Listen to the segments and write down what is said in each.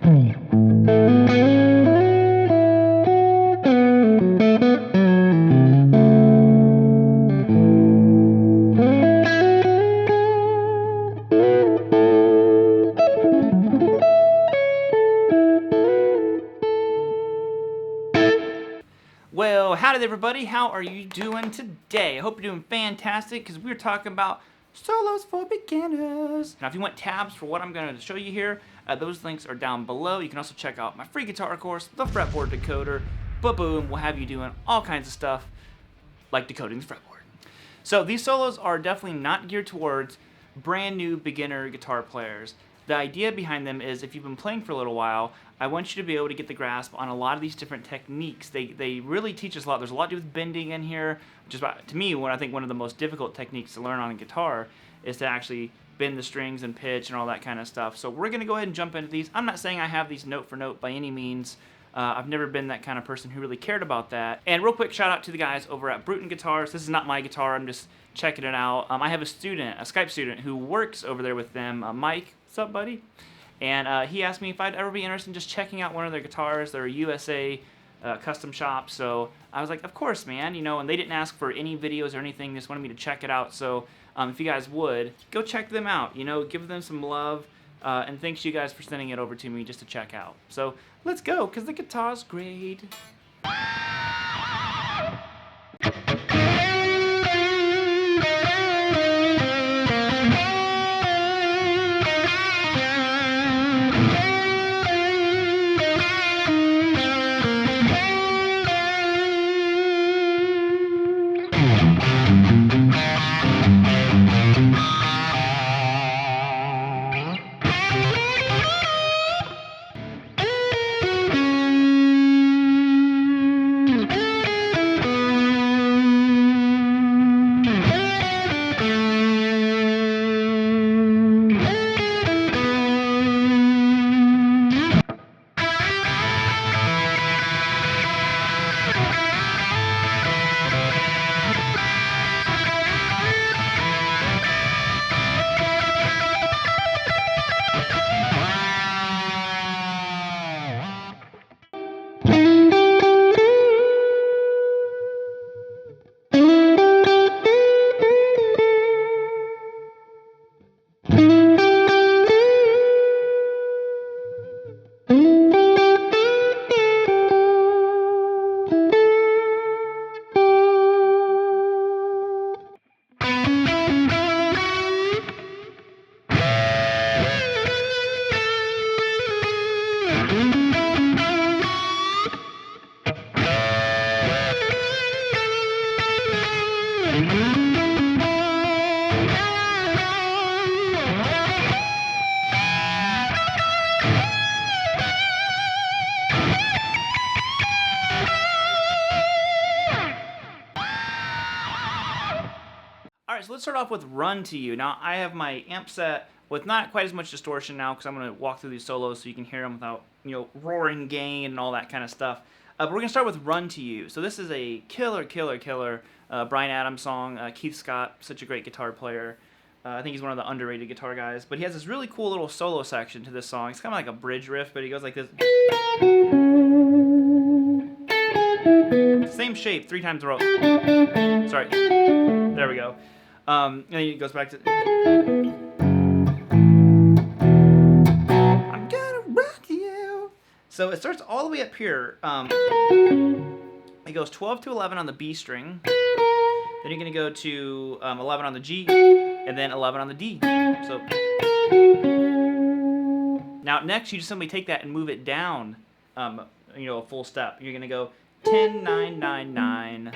Well, howdy everybody, how are you doing today? I hope you're doing fantastic, because we're talking about solos for beginners. Now if you want tabs for what I'm going to show you here, those links are down below. You can also check out my free guitar course, the fretboard decoder. Boom, we'll have you doing all kinds of stuff like decoding the fretboard. So these solos are definitely not geared towards brand new beginner guitar players. The idea behind them is if you've been playing for a little while, I want you to be able to get the grasp on a lot of these different techniques. They really teach us a lot. There's a lot to do with bending in here, which is, to me, I think one of the most difficult techniques to learn on a guitar is to actually bend the strings and pitch and all that kind of stuff. So we're going to go ahead and jump into these. I'm not saying I have these note for note by any means. I've never been that kind of person who really cared about that. And real quick shout out to the guys over at Bruton Guitars. This is not my guitar, I'm just checking it out. I have a student, a SKYPE student, who works over there with them, Mike. What's up, buddy? And he asked me if I'd ever be interested in just checking out one of their guitars. They're a USA custom shop, so I was like, of course, man, you know, and they didn't ask for any videos or anything, just wanted me to check it out. So if you guys would, go check them out, you know, give them some love, and thanks you guys for sending it over to me just to check out. So let's go, because the guitar's great. Alright, so let's start off with Run to You. Now, I have my amp set with not quite as much distortion now because I'm going to walk through these solos so you can hear them without, you know, roaring gain and all that kind of stuff. But we're going to start with Run to You. So this is a killer Bryan Adams song. Keith Scott, such a great guitar player. I think he's one of the underrated guitar guys. But he has this really cool little solo section to this song. It's kind of like a bridge riff, but he goes like this. Same shape, 3 times in a row. Sorry. There we go. And then he goes back to... I'm gonna rock you. So it starts all the way up here. It goes 12 to 11 on the B string. Then you're gonna go to 11 on the G, and then 11 on the D. So now next you just simply take that and move it down, you know, a full step. You're gonna go 10, 9, 9, 9.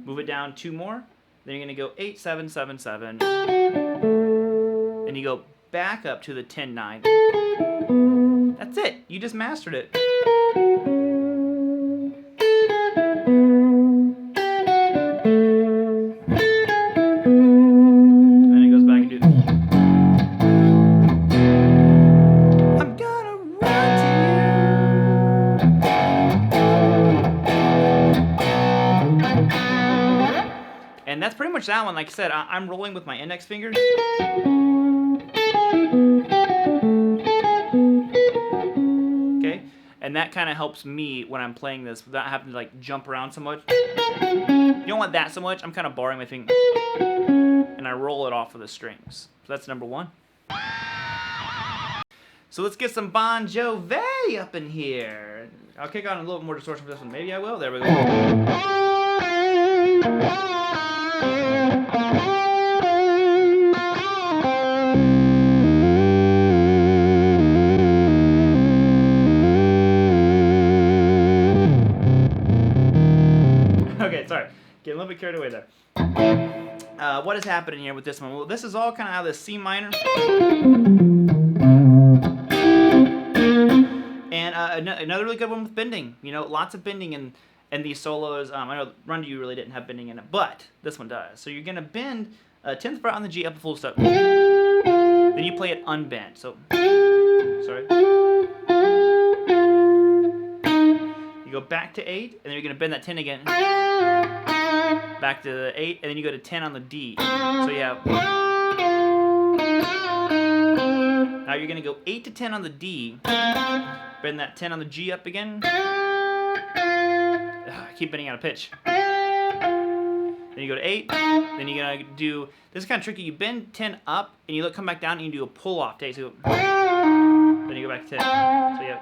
Move it down 2 more. Then you're gonna go 8, 7, 7, 7. And you go back up to the 10, 9. That's it. You just mastered it. And it goes back and do this. I'm gonna run to you. And that's pretty much that one. Like I said, I'm rolling with my index fingers. And that kind of helps me when I'm playing this without having to like jump around so much. You don't want that so much. I'm kind of borrowing my finger and I roll it off of the strings. So that's number one. So let's get some Bon Jovi up in here. I'll kick on a little more distortion for this one. Maybe I will. There we go. Okay, sorry. Getting a little bit carried away there. What is happening here with this one? Well, this is all kind of out of the C minor. And another really good one with bending. You know, lots of bending in these solos. I know Run to You really didn't have bending in it, but this one does. So you're going to bend a 10th fret on the G up a full step. Then you play it unbent. So, sorry. You go back to 8, and then you're going to bend that 10 again. Back to the 8, and then you go to 10 on the D. So you have... Now you're going to go 8 to 10 on the D, bend that 10 on the G up again. I keep bending out of pitch. Then you go to 8, then you're going to do, this is kind of tricky, you bend 10 up, and you come back down, and you do a pull off take, so then you go back to 10. So you have...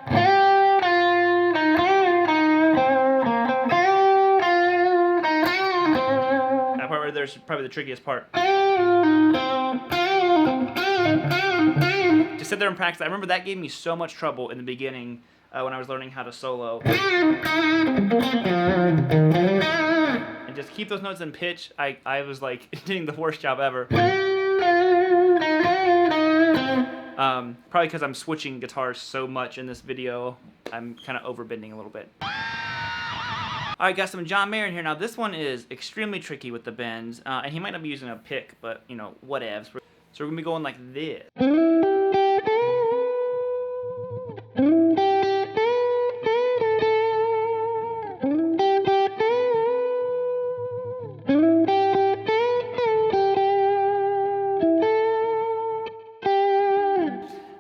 That part right there is probably the trickiest part. Just sit there and practice. I remember that gave me so much trouble in the beginning when I was learning how to solo. And just keep those notes in pitch. I was like doing the worst job ever. Probably because I'm switching guitars so much in this video. I'm kind of overbending a little bit. Alright, got some John Mayer in here. Now this one is extremely tricky with the bends. And he might not be using a pick, but you know, whatevs. So we're going to be going like this.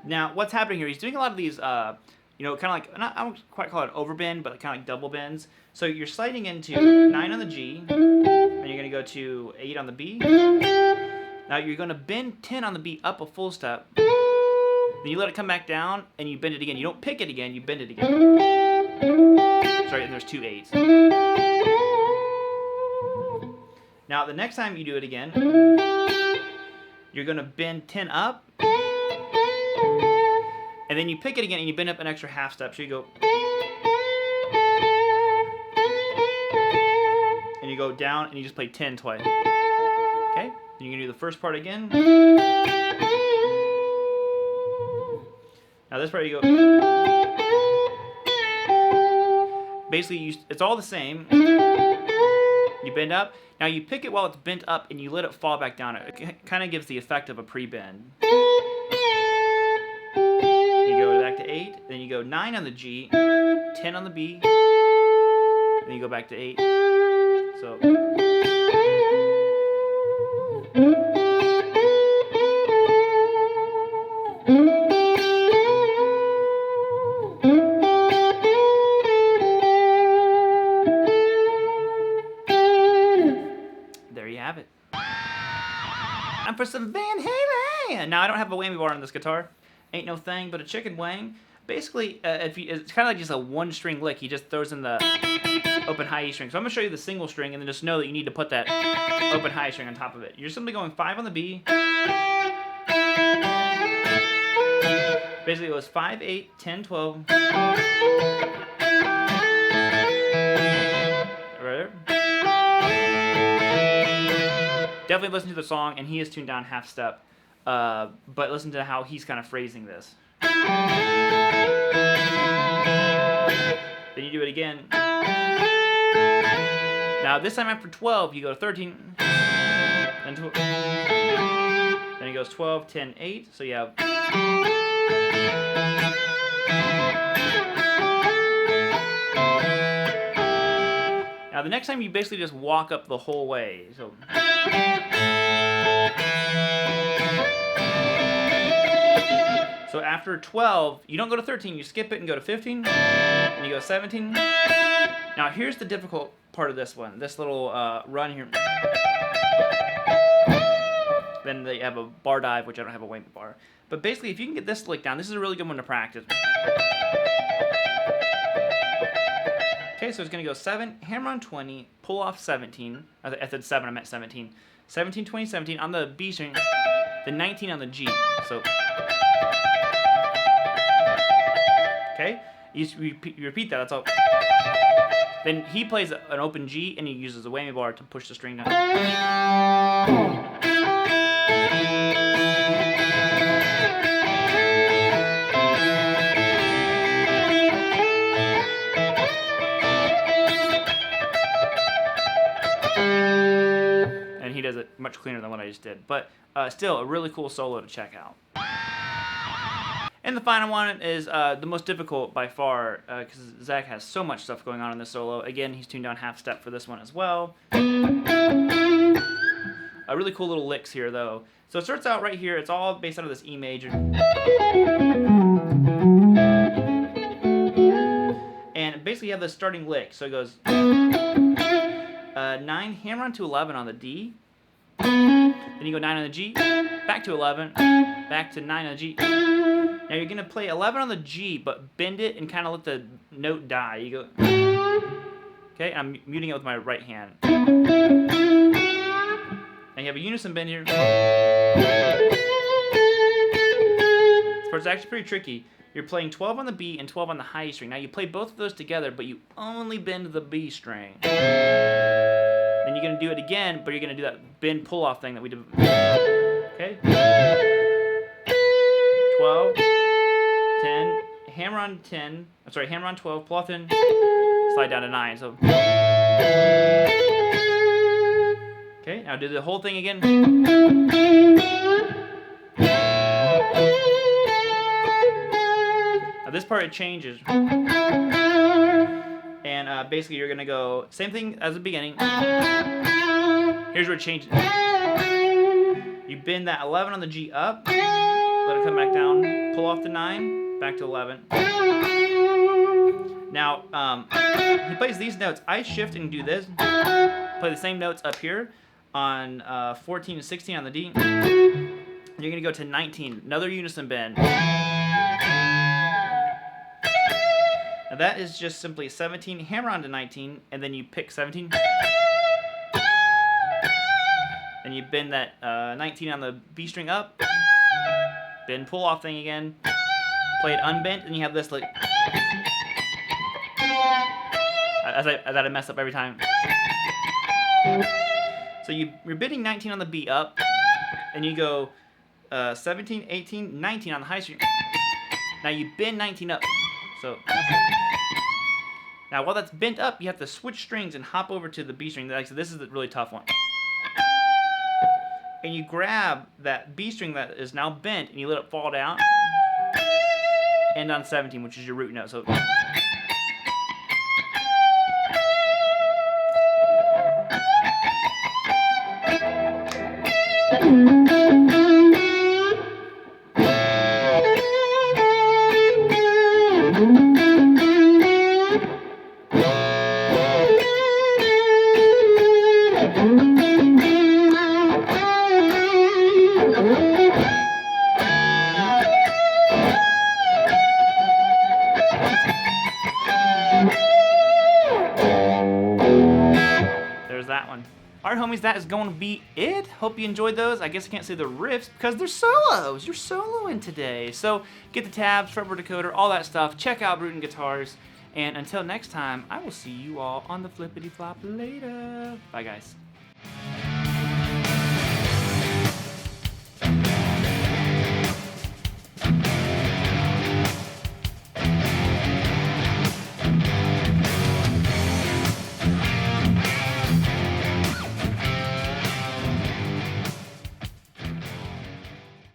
Now, what's happening here? He's doing a lot of these, you know, kind of like, I don't quite call it overbend, but kind of like double bends. So you're sliding into 9 on the G, and you're going to go to 8 on the B. Now you're going to bend 10 on the B up a full step. Then you let it come back down, and you bend it again. You don't pick it again, you bend it again. Sorry, and there's 2 8s. Now the next time you do it again, you're going to bend 10 up, and then you pick it again, and you bend up an extra half step. So you go, and you go down, and you just play 10 twice. Okay? Then you're going to do the first part again. Now this part you go. Basically, it's all the same. You bend up. Now you pick it while it's bent up, and you let it fall back down. It kind of gives the effect of a pre-bend. You go back to 8, then you go 9 on the G, 10 on the B, then you go back to 8. So. There you have it. I'm for some Van Halen. Now I don't have a whammy bar on this guitar. Ain't no thing but a chicken wing. Basically, it's kind of like just a one-string lick. He just throws in the open high E string. So I'm going to show you the single string, and then just know that you need to put that open high string on top of it. You're simply going 5 on the B. Basically, it was 5, 8, 10, 12. Right. Definitely listen to the song, and he is tuned down half step. But listen to how he's kind of phrasing this. Then you do it again. Now this time after 12, you go to 13. Then he goes 12, 10, 8. So you have. Now the next time you basically just walk up the whole way. So. So after 12, you don't go to 13, you skip it and go to 15, and you go 17. Now here's the difficult part of this one, this little run here. Then they have a bar dive, which I don't have a whammy bar. But basically, if you can get this lick down, this is a really good one to practice. Okay, so it's going to go 7, hammer on 20, pull off 17. I said 7, I meant 17. 17, 20, 17 on the B string, the 19 on the G. So, okay, you repeat that, that's all. Then he plays an open G, and he uses a whammy bar to push the string down. And he does it much cleaner than what I just did. But still, a really cool solo to check out. And the final one is the most difficult by far, because Zack has so much stuff going on in this solo. Again, he's tuned down half step for this one as well. Really cool little licks here, though. So it starts out right here. It's all based out of this E major. And basically you have the starting lick. So it goes 9, hammer on to 11 on the D. Then you go 9 on the G, back to 11, back to 9 on the G. Now you're going to play 11 on the G, but bend it and kind of let the note die. You go, okay, I'm muting it with my right hand. And you have a unison bend here. This part's actually pretty tricky. You're playing 12 on the B and 12 on the high string. Now you play both of those together, but you only bend the B string. Then you're going to do it again, but you're going to do that bend pull-off thing that we did. Okay? 12, 10, hammer on 10, I'm sorry, hammer on 12, pull off 10, slide down to 9. So, okay, now do the whole thing again. Now this part it changes. And basically you're going to go, same thing as the beginning. Here's where it changes. You bend that 11 on the G up, let it come back down, pull off the 9, back to 11. Now, he plays these notes. I shift and do this, play the same notes up here on 14 and 16 on the D. You're going to go to 19, another unison bend. Now that is just simply 17, hammer on to 19, and then you pick 17. And you bend that 19 on the B string up, bend pull off thing again, play it unbent, and you have this like, as I mess up every time. So you're bending 19 on the B up, and you go 17, 18, 19 on the high string. Now you bend 19 up. So now while that's bent up, you have to switch strings and hop over to the B string. Like, so this is the really tough one. And you grab that B string that is now bent and you let it fall down. End on 17, which is your root note. So that one. Alright homies, that is going to be it. Hope you enjoyed those. I guess I can't say the riffs because they're solos. You're soloing today. So get the tabs, fretboard decoder, all that stuff. Check out Revv Guitars. And until next time, I will see you all on the flippity flop later. Bye guys.